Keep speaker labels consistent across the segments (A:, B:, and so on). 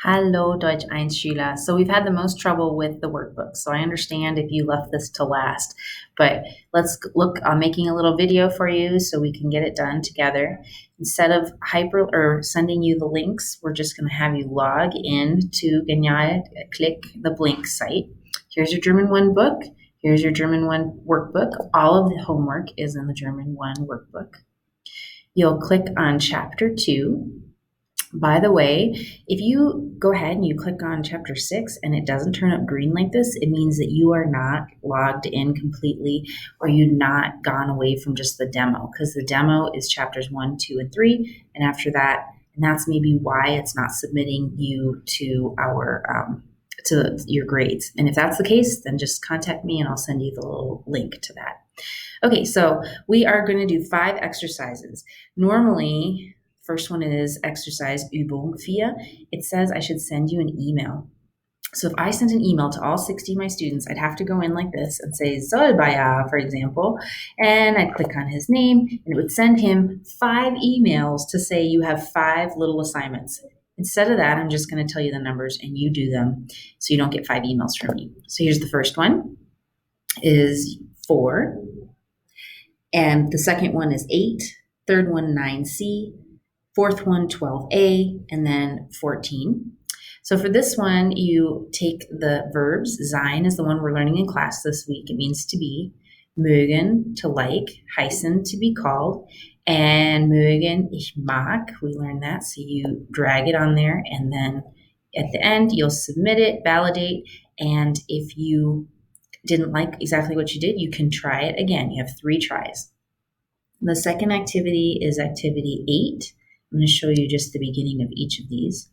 A: Hallo Deutsch 1 Schüler. So we've had the most trouble with the workbook. So I understand if you left this to last, but let's look. I'm making a little video for you so we can get it done together. Instead of sending you the links, we're just going to have you log in to Genial, click the Blink site. Here's your German 1 book. Here's your German 1 workbook. All of the homework is in the German 1 workbook. You'll click on chapter 2. By the way, if you go ahead and you click on chapter 6 and it doesn't turn up green like this, it means that you are not logged in completely, or you've not gone away from just the demo, because the demo is chapters 1, 2, and 3. And after that, and that's maybe why it's not submitting you to to your grades. And if that's the case, then just contact me and I'll send you the little link to that. Okay, so we are going to do 5 exercises. Normally, first one is exercise Übung 4. It says I should send you an email. So if I sent an email to all 60 of my students, I'd have to go in like this and say Solbaya, for example, and I'd click on his name, and it would send him 5 emails to say you have 5 little assignments. Instead of that, I'm just going to tell you the numbers and you do them so you don't get 5 emails from me. So here's the first one is 4, and the second one is 8, third one 9C, fourth one 12A, and then 14. So for this one, you take the verbs. Sein is the one we're learning in class this week. It means to be. Mögen, to like. Heißen, to be called. And mögen, ich mag. We learned that. So you drag it on there, and then at the end, you'll submit it, validate. And if you didn't like exactly what you did, you can try it again. You have 3 tries. The second activity is activity 8. I'm going to show you just the beginning of each of these.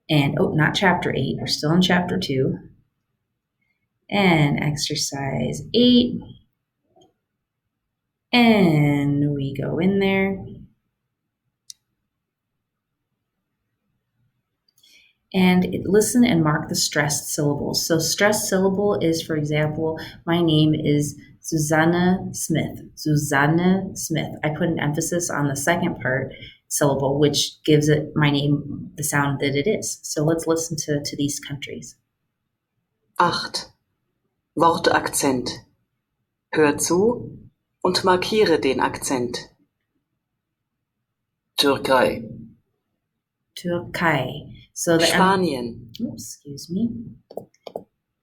A: And, not chapter 8. We're still in chapter 2. And exercise 8. And we go in there. And listen and mark the stressed syllables. So stressed syllable is, for example, my name is Susanne Smith. Susanne Smith. I put an emphasis on the second part syllable, which gives it my name the sound that it is. So let's listen to these countries.
B: 8. Wortakzent. Hör zu und markiere den Akzent. Türkei.
A: Türkei. So
B: Spanien.
A: Excuse me.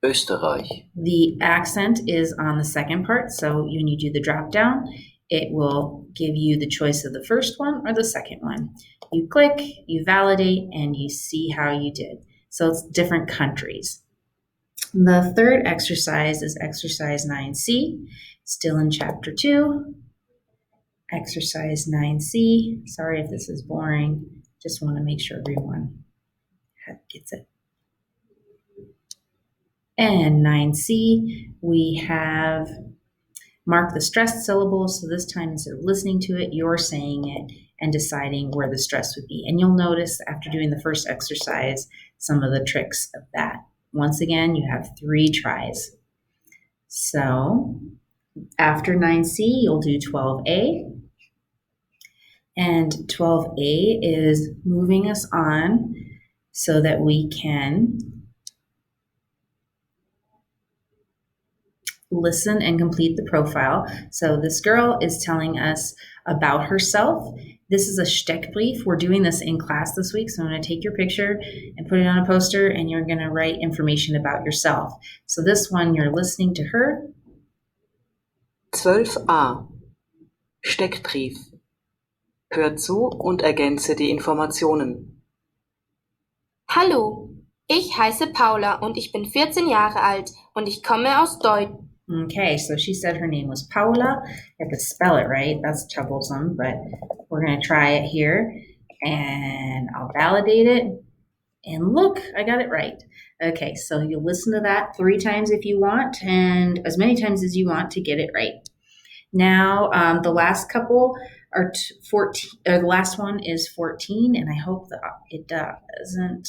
B: Österreich.
A: The accent is on the second part, so when you do the drop down, it will give you the choice of the first one or the second one. You click, you validate, and you see how you did. So it's different countries. The third exercise is exercise 9C, still in chapter 2. Exercise 9C. Sorry if this is boring. Just want to make sure everyone gets it. And 9C, we have mark the stressed syllables. So this time, instead of listening to it, you're saying it and deciding where the stress would be. And you'll notice after doing the first exercise, some of the tricks of that. Once again, you have 3 tries. So after 9C, you'll do 12A. And 12A is moving us on so that we can listen and complete the profile. So this girl is telling us about herself. This is a Steckbrief. We're doing this in class this week. So I'm going to take your picture and put it on a poster, and you're going to write information about yourself. So this one, you're listening to her.
B: 12a. Steckbrief. Hör zu und ergänze die Informationen.
C: Hallo, ich heiße Paula und ich bin 14 Jahre alt und ich komme aus Deutschland.
A: Okay, so she said her name was Paula. You have to spell it right. That's troublesome, but we're going to try it here. And I'll validate it. And look, I got it right. Okay, so you'll listen to that 3 times if you want, and as many times as you want to get it right. Now, the last couple are 14. The last one is 14, and I hope that it doesn't.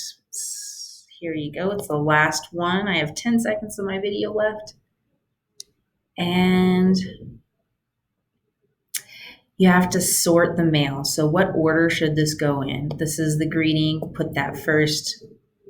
A: Here you go. It's the last one. I have 10 seconds of my video left. And you have to sort the mail. So what order should this go in? This is the greeting. Put that first.